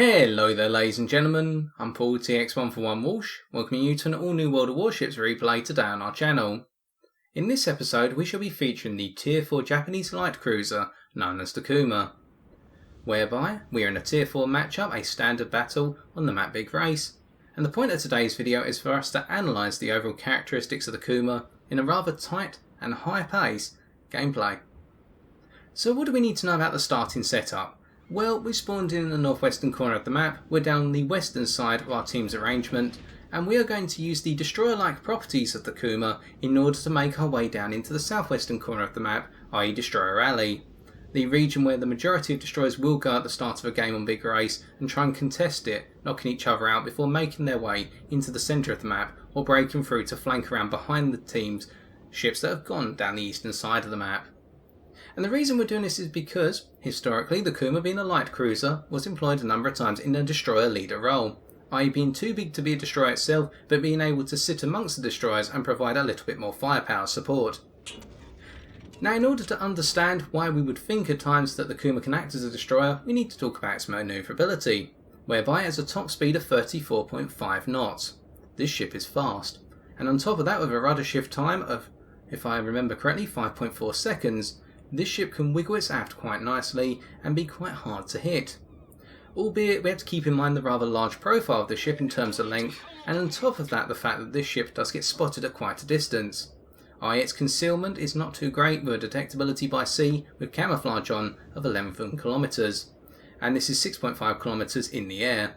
Hello there ladies and gentlemen, I'm Paul TX141 Walsh, welcoming you to an all new World of Warships replay today on our channel. In this episode we shall be featuring the Tier 4 Japanese light cruiser known as the Kuma, whereby we are in a Tier 4 matchup, a standard battle on the map Big Race, and the point of today's video is for us to analyse the overall characteristics of the Kuma in a rather tight and high pace gameplay. So what do we need to know about the starting setup? Well, we spawned in the northwestern corner of the map, we're down the western side of our team's arrangement, and we are going to use the destroyer-like properties of the Kuma in order to make our way down into the southwestern corner of the map, i.e. Destroyer Alley, the region where the majority of destroyers will go at the start of a game on Big Race and try and contest it, knocking each other out before making their way into the centre of the map or breaking through to flank around behind the team's ships that have gone down the eastern side of the map. And the reason we're doing this is because, historically, the Kuma being a light cruiser was employed a number of times in a destroyer leader role, i.e. being too big to be a destroyer itself, but being able to sit amongst the destroyers and provide a little bit more firepower support. Now, in order to understand why we would think at times that the Kuma can act as a destroyer, we need to talk about its manoeuvrability, whereby it has a top speed of 34.5 knots. This ship is fast, and on top of that with a rudder shift time of, if I remember correctly, 5.4 seconds, this ship can wiggle its aft quite nicely and be quite hard to hit. Albeit we have to keep in mind the rather large profile of the ship in terms of length, and on top of that the fact that this ship does get spotted at quite a distance. Its concealment is not too great with a detectability by sea with camouflage on of 11 kilometers, and this is 6.5 kilometers in the air.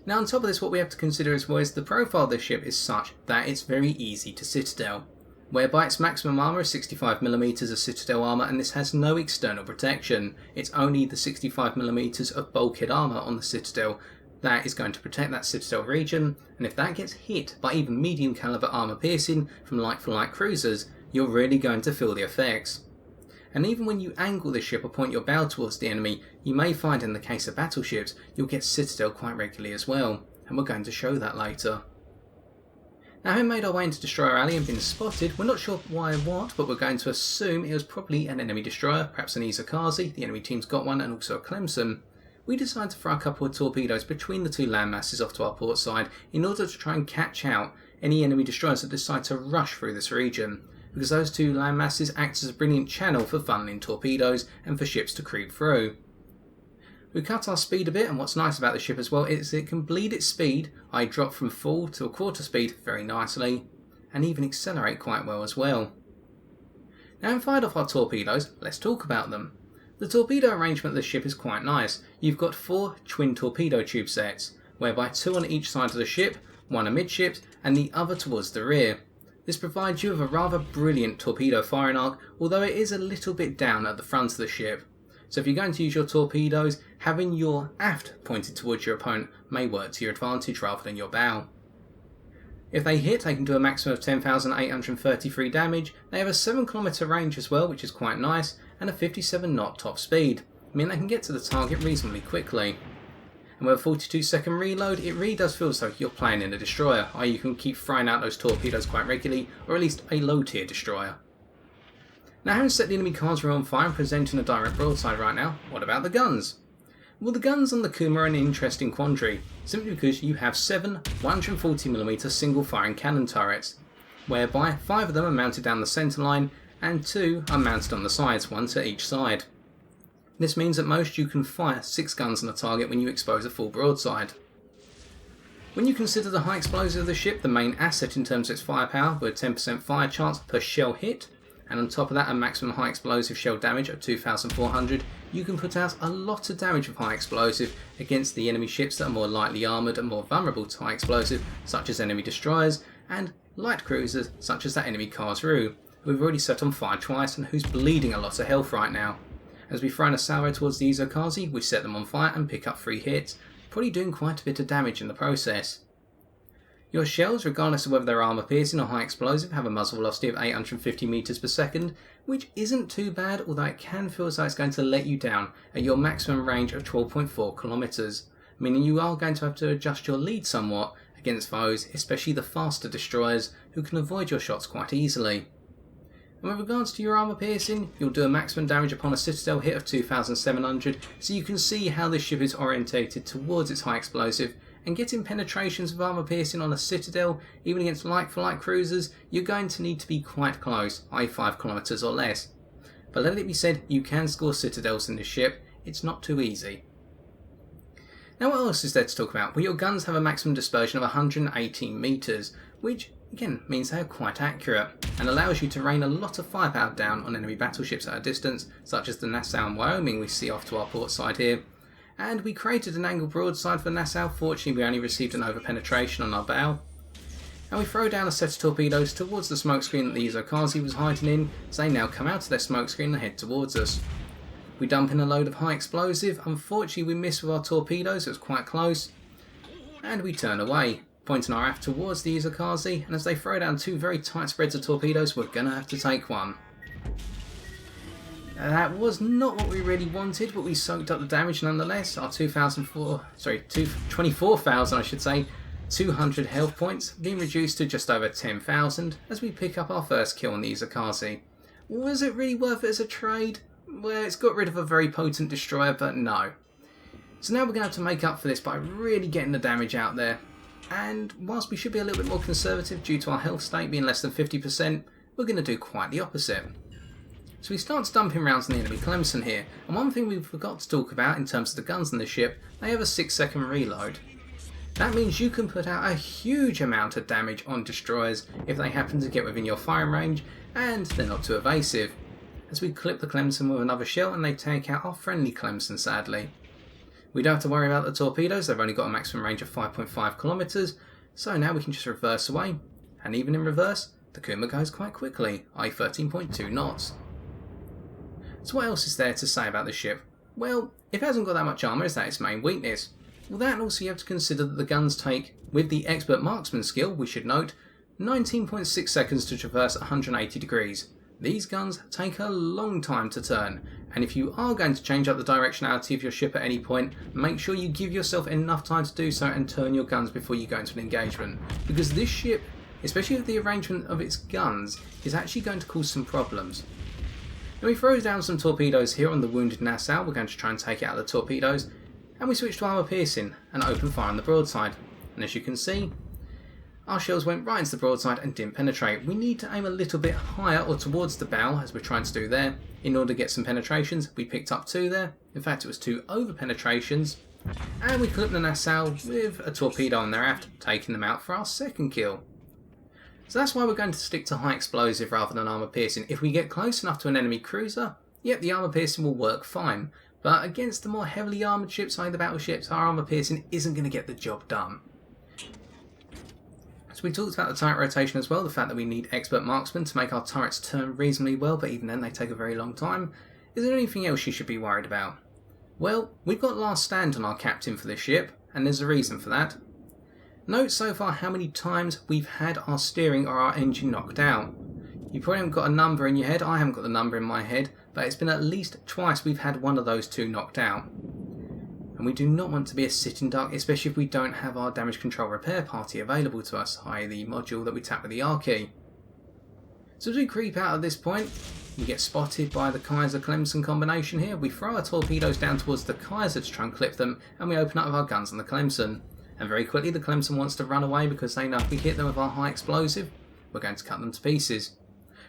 Now on top of this, what we have to consider as well is the profile of this ship is such that it's very easy to citadel, whereby its maximum armour is 65mm of citadel armour, and this has no external protection. It's only the 65mm of bulkhead armour on the citadel that is going to protect that citadel region, and if that gets hit by even medium caliber armour piercing from like for like cruisers, you're really going to feel the effects. And even when you angle the ship or point your bow towards the enemy, you may find in the case of battleships you'll get citadel quite regularly as well, and we're going to show that later. Now, having made our way into Destroyer Alley and been spotted, we're not sure why or what, but we're going to assume it was probably an enemy destroyer, perhaps an Izakazi, the enemy team's got one, and also a Clemson. We decided to throw a couple of torpedoes between the two landmasses off to our port side in order to try and catch out any enemy destroyers that decide to rush through this region, because those two landmasses act as a brilliant channel for funneling torpedoes and for ships to creep through. We cut our speed a bit, and what's nice about the ship as well is it can bleed its speed, i.e. drop from full to a quarter speed very nicely, and even accelerate quite well as well. Now, having fired off our torpedoes, let's talk about them. The torpedo arrangement of the ship is quite nice. You've got 4 twin torpedo tube sets, whereby 2 on each side of the ship, 1 amidships, and the other towards the rear. This provides you with a rather brilliant torpedo firing arc, although it is a little bit down at the front of the ship. So if you're going to use your torpedoes, having your aft pointed towards your opponent may work to your advantage rather than your bow. If they hit, they can do a maximum of 10,833 damage. They have a 7km range as well, which is quite nice, and a 57 knot top speed, meaning they can get to the target reasonably quickly. And with a 42-second reload, it really does feel as though you're playing in a destroyer, i.e. you can keep firing out those torpedoes quite regularly, or at least a low tier destroyer. Now, having set the enemy cargo on fire and presenting a direct broadside right now, what about the guns? Well, the guns on the Kuma are an interesting quandary, simply because you have 7 140mm single firing cannon turrets, whereby 5 of them are mounted down the centre line and 2 are mounted on the sides, 1 to each side. This means at most you can fire 6 guns on a target when you expose a full broadside. When you consider the high explosive of the ship, the main asset in terms of its firepower, with a 10% fire chance per shell hit, and on top of that a maximum high explosive shell damage of 2,400, you can put out a lot of damage with high explosive against the enemy ships that are more lightly armoured and more vulnerable to high explosive, such as enemy destroyers, and light cruisers such as that enemy Karlsruhe, who we've already set on fire twice and who's bleeding a lot of health right now. As we throw in a salvo towards the Izakazi, we set them on fire and pick up 3 hits, probably doing quite a bit of damage in the process. Your shells, regardless of whether they're armour piercing or high explosive, have a muzzle velocity of 850 meters per second, which isn't too bad, although it can feel as though it's going to let you down at your maximum range of 12.4 kilometers, meaning you are going to have to adjust your lead somewhat against foes, especially the faster destroyers who can avoid your shots quite easily. And with regards to your armour piercing, you'll do a maximum damage upon a citadel hit of 2700, so you can see how this ship is orientated towards its high explosive, and getting penetrations of armour piercing on a citadel, even against like-for-like cruisers, you're going to need to be quite close, i.e. 5 kilometres or less. But let it be said, you can score citadels in this ship, it's not too easy. Now what else is there to talk about? Well, your guns have a maximum dispersion of 118 metres, which again means they are quite accurate, and allows you to rain a lot of firepower down on enemy battleships at a distance, such as the Nassau and Wyoming we see off to our port side here. And we created an angled broadside for Nassau. Fortunately we only received an over penetration on our bow. And we throw down a set of torpedoes towards the smokescreen that the Izokazi was hiding in, so they now come out of their smokescreen and head towards us. We dump in a load of high explosive. Unfortunately we miss with our torpedoes, it was quite close. And we turn away, pointing our aft towards the Izokazi, and as they throw down 2 very tight spreads of torpedoes, we're going to have to take one. That was not what we really wanted, but we soaked up the damage nonetheless. Our 24,000 I should say, 200 health points being reduced to just over 10,000 as we pick up our first kill on the Izokazi. Was it really worth it as a trade? Well, it's got rid of a very potent destroyer, but no. So now we're going to have to make up for this by really getting the damage out there. And whilst we should be a little bit more conservative due to our health state being less than 50%, we're going to do quite the opposite. So we start dumping rounds on the enemy Clemson here, and one thing we forgot to talk about in terms of the guns on the ship, they have a 6-second reload. That means you can put out a huge amount of damage on destroyers if they happen to get within your firing range, and they're not too evasive. As we clip the Clemson with another shell and they take out our friendly Clemson sadly. We don't have to worry about the torpedoes, they've only got a maximum range of 5.5 kilometres, so now we can just reverse away, and even in reverse, the Kuma goes quite quickly, i.e. 13.2 knots. So what else is there to say about the ship? Well, it hasn't got that much armour, is that its main weakness? Well, that and also you have to consider that the guns take, with the expert marksman skill, we should note, 19.6 seconds to traverse 180 degrees. These guns take a long time to turn, and if you are going to change up the directionality of your ship at any point, make sure you give yourself enough time to do so and turn your guns before you go into an engagement, because this ship, especially with the arrangement of its guns, is actually going to cause some problems. Now we throw down some torpedoes here on the wounded Nassau, we're going to try and take out the torpedoes, and we switch to armour piercing and open fire on the broadside, and as you can see, our shells went right into the broadside and didn't penetrate. We need to aim a little bit higher or towards the bow, as we're trying to do there, in order to get some penetrations. We picked up 2 there, in fact it was 2 over penetrations, and we clipped the Nassau with a torpedo on their aft, taking them out for our second kill. So that's why we're going to stick to high explosive rather than armour piercing. If we get close enough to an enemy cruiser, yep, the armour piercing will work fine, but against the more heavily armoured ships, like the battleships, our armour piercing isn't going to get the job done. So we talked about the turret rotation as well, the fact that we need expert marksmen to make our turrets turn reasonably well, but even then they take a very long time. Is there anything else you should be worried about? Well, we've got last stand on our captain for this ship, and there's a reason for that. Note so far how many times we've had our steering or our engine knocked out. You probably haven't got a number in your head, I haven't got the number in my head, but it's been at least twice we've had one of those 2 knocked out. And we do not want to be a sitting duck, especially if we don't have our damage control repair party available to us, i.e. the module that we tap with the R key. So as we creep out at this point, we get spotted by the Kaiser-Clemson combination here. We throw our torpedoes down towards the Kaiser to try and clip them, and we open up with our guns on the Clemson. And very quickly the Clemson wants to run away because they know if we hit them with our high explosive, we're going to cut them to pieces.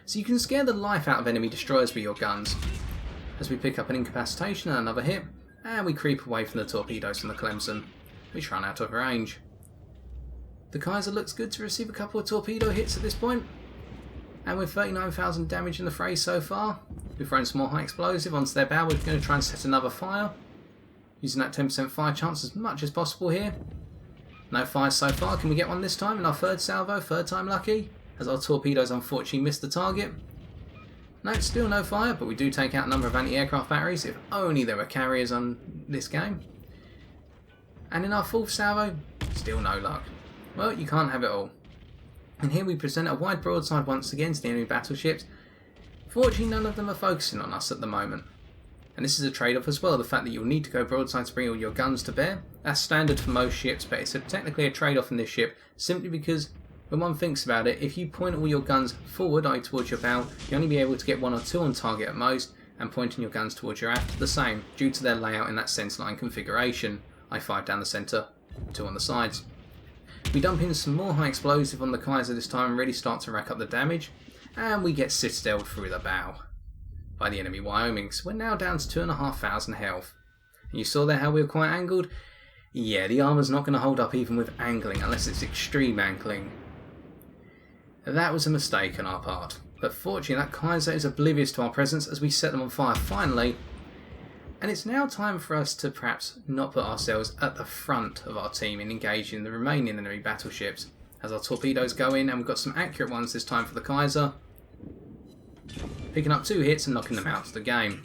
So you can scare the life out of enemy destroyers with your guns. As we pick up an incapacitation and another hit, and we creep away from the torpedoes from the Clemson, which run out of range. The Kaiser looks good to receive a couple of torpedo hits at this point, and with 39,000 damage in the fray so far, we've thrown some more high explosive onto their bow. We're going to try and set another fire, using that 10% fire chance as much as possible here. No fires so far, can we get one this time in our 3rd salvo, 3rd time lucky, as our torpedoes unfortunately missed the target. No, still no fire, but we do take out a number of anti-aircraft batteries, if only there were carriers on this game. And in our 4th salvo, still no luck. Well, you can't have it all. And here we present a wide broadside once again to the enemy battleships. Fortunately, none of them are focusing on us at the moment. And this is a trade-off as well, the fact that you'll need to go broadside to bring all your guns to bear. That's standard for most ships, but it's technically a trade-off in this ship, simply because When one thinks about it, if you point all your guns forward, i.e. towards your bow, you'll only be able to get 1 or 2 on target at most, and pointing your guns towards your aft the same, due to their layout in that centreline configuration, i.e. 5 down the centre, 2 on the sides. We dump in some more high explosive on the Kaiser this time and really start to rack up the damage, and we get citadeled through the bow by the enemy Wyomings. We're now down to 2,500 health. And you saw there how we were quite angled? Yeah, the armour's not going to hold up even with angling, unless it's extreme angling. That was a mistake on our part, but fortunately that Kaiser is oblivious to our presence as we set them on fire finally, and it's now time for us to perhaps not put ourselves at the front of our team in engaging the remaining enemy battleships, as our torpedoes go in, and we've got some accurate ones this time for the Kaiser, picking up 2 hits and knocking them out of the game.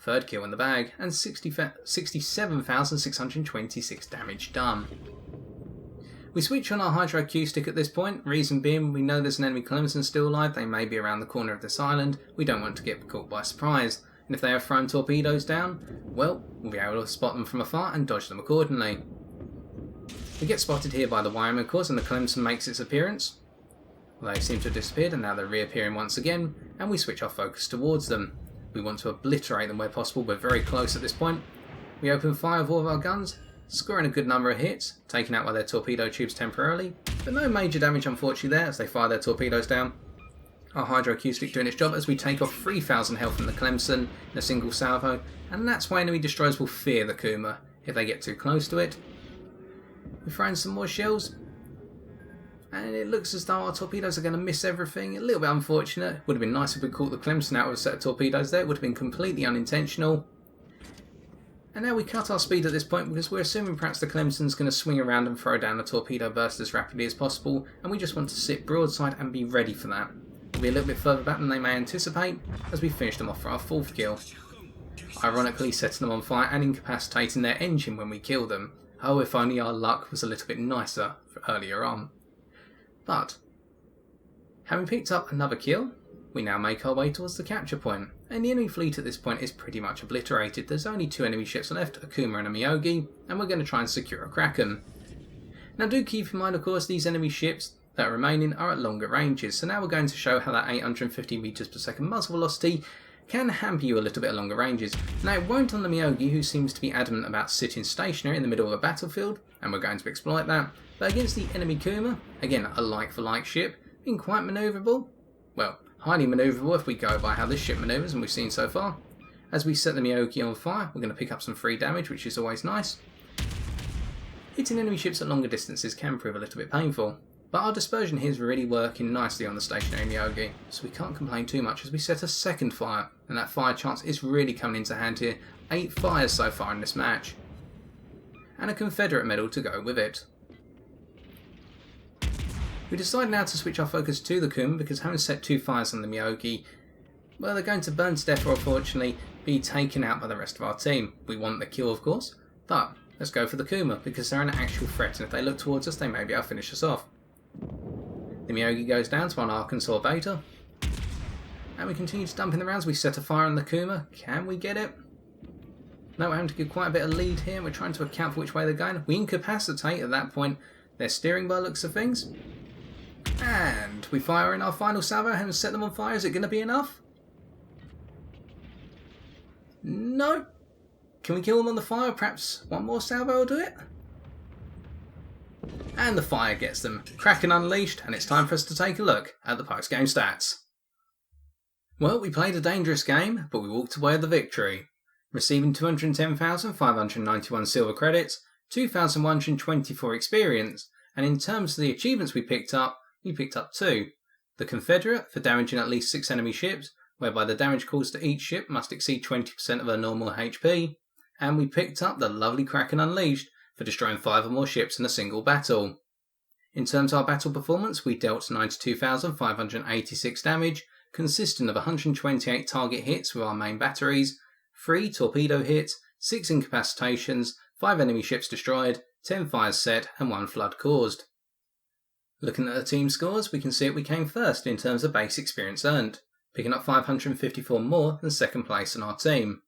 3rd kill in the bag, and 67,626 damage done. We switch on our hydroacoustic at this point, reason being we know there's an enemy Clemson still alive, they may be around the corner of this island, we don't want to get caught by surprise, and if they have thrown torpedoes down, well, we'll be able to spot them from afar and dodge them accordingly. We get spotted here by the Wyoming of course, and the Clemson makes its appearance. They seem to have disappeared and now they're reappearing once again, and we switch our focus towards them. We want to obliterate them where possible, we're very close at this point. We open fire with all of our guns, scoring a good number of hits, taken out by their torpedo tubes temporarily, but no major damage unfortunately there as they fire their torpedoes down. Our hydroacoustic doing its job as we take off 3,000 health from the Clemson in a single salvo, and that's why enemy destroyers will fear the Kuma if they get too close to it. We're throwing some more shells, and it looks as though our torpedoes are going to miss everything. A little bit unfortunate. Would have been nice if we caught the Clemson out with a set of torpedoes there. It would have been completely unintentional. And now we cut our speed at this point because we're assuming perhaps the Clemson's going to swing around and throw down a torpedo burst as rapidly as possible, and we just want to sit broadside and be ready for that. We'll be a little bit further back than they may anticipate as we finish them off for our 4th kill. Ironically setting them on fire and incapacitating their engine when we kill them. Oh, if only our luck was a little bit nicer earlier on. But, having picked up another kill, we now make our way towards the capture point, and the enemy fleet at this point is pretty much obliterated. There's only 2 enemy ships left, a Kuma and a Miyogi, and we're going to try and secure a Kraken. Now do keep in mind of course these enemy ships that are remaining are at longer ranges, so now we're going to show how that 850 meters per second muzzle velocity can hamper you a little bit at longer ranges. Now it won't on the Miyogi, who seems to be adamant about sitting stationary in the middle of a battlefield, and we're going to exploit that. But against the enemy Kuma, again a like-for-like ship, being quite manoeuvrable. Well, highly manoeuvrable if we go by how this ship manoeuvres, and we've seen so far. As we set the Miyogi on fire, we're going to pick up some free damage, which is always nice. Hitting enemy ships at longer distances can prove a little bit painful, but our dispersion here is really working nicely on the stationary Miyogi, so we can't complain too much as we set a 2nd fire, and that fire chance is really coming into hand here. 8 fires so far in this match, and a Confederate medal to go with it. We decide now to switch our focus to the Kuma because having set 2 fires on the Miyogi, well, they're going to burn to death or unfortunately be taken out by the rest of our team. We want the kill of course, but let's go for the Kuma because they're an actual threat, and if they look towards us they may be able to finish us off. The Miyogi goes down to an Arkansas Beta, and we continue to dump in the rounds. We set a fire on the Kuma. Can we get it? No, we're having to give quite a bit of lead here. We're trying to account for which way they're going. We incapacitate at that point their steering by looks of things. And we fire in our final salvo and set them on fire. Is it going to be enough? No. Can we kill them on the fire? Perhaps one more salvo will do it? And the fire gets them. Kraken unleashed, and it's time for us to take a look at the post-game stats. Well, we played a dangerous game, but we walked away with the victory, receiving 210,591 silver credits, 2,124 experience, and in terms of the achievements we picked up 2. The Confederate for damaging at least 6 enemy ships, whereby the damage caused to each ship must exceed 20% of their normal HP, and we picked up the lovely Kraken Unleashed for destroying 5 or more ships in a single battle. In terms of our battle performance, we dealt 92,586 damage, consisting of 128 target hits with our main batteries, 3 torpedo hits, 6 incapacitations, 5 enemy ships destroyed, 10 fires set, and 1 flood caused. Looking at the team scores, we can see that we came first in terms of base experience earned, picking up 554 more than second place in our team.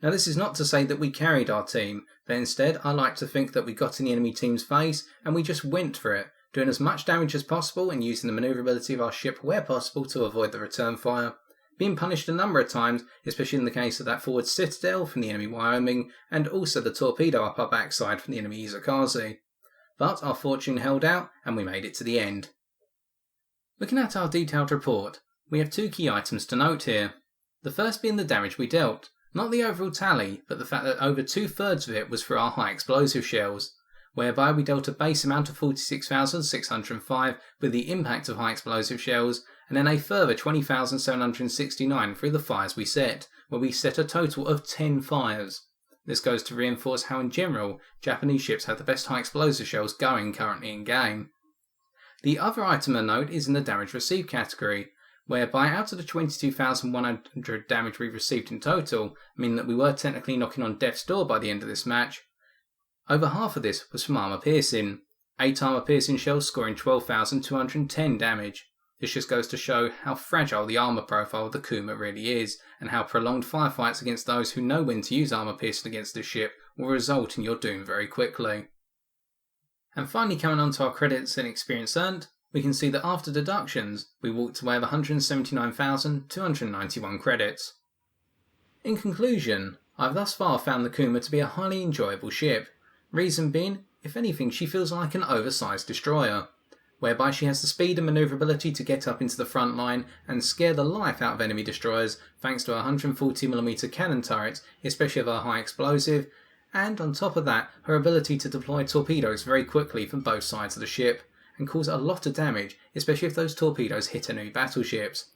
Now this is not to say that we carried our team, but instead I like to think that we got in the enemy team's face and we just went for it, doing as much damage as possible and using the manoeuvrability of our ship where possible to avoid the return fire, being punished a number of times, especially in the case of that forward citadel from the enemy Wyoming, and also the torpedo up our backside from the enemy Izakazu. But our fortune held out and we made it to the end. Looking at our detailed report, we have two key items to note here. The first being the damage we dealt, not the overall tally, but the fact that over 2/3 of it was for our high explosive shells, whereby we dealt a base amount of 46,605 with the impact of high explosive shells, and then a further 20,769 through the fires we set, where we set a total of 10 fires. This goes to reinforce how in general, Japanese ships have the best high explosive shells going currently in game. The other item to note is in the damage received category, whereby out of the 22,100 damage we received in total, meaning that we were technically knocking on death's door by the end of this match, over half of this was from armour piercing, 8 armour piercing shells scoring 12,210 damage. This just goes to show how fragile the armour profile of the Kuma really is, and how prolonged firefights against those who know when to use armour piercing against this ship will result in your doom very quickly. And finally, coming on to our credits and experience earned, we can see that after deductions, we walked away with 179,291 credits. In conclusion, I've thus far found the Kuma to be a highly enjoyable ship, reason being, if anything, she feels like an oversized destroyer, whereby she has the speed and manoeuvrability to get up into the front line and scare the life out of enemy destroyers thanks to her 140mm cannon turrets, especially of her high explosive, and on top of that, her ability to deploy torpedoes very quickly from both sides of the ship, and cause a lot of damage, especially if those torpedoes hit enemy battleships.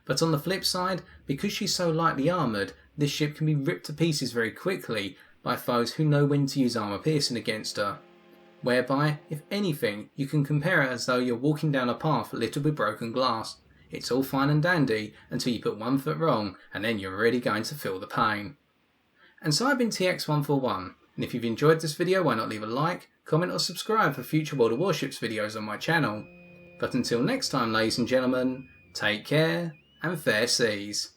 But on the flip side, because she's so lightly armoured, this ship can be ripped to pieces very quickly by foes who know when to use armour piercing against her, whereby, if anything, you can compare it as though you're walking down a path littered with broken glass. It's all fine and dandy until you put one foot wrong, and then you're really going to feel the pain. And so I've been TX141, and if you've enjoyed this video, why not leave a like, comment or subscribe for future World of Warships videos on my channel. But until next time, ladies and gentlemen, take care and fair seas.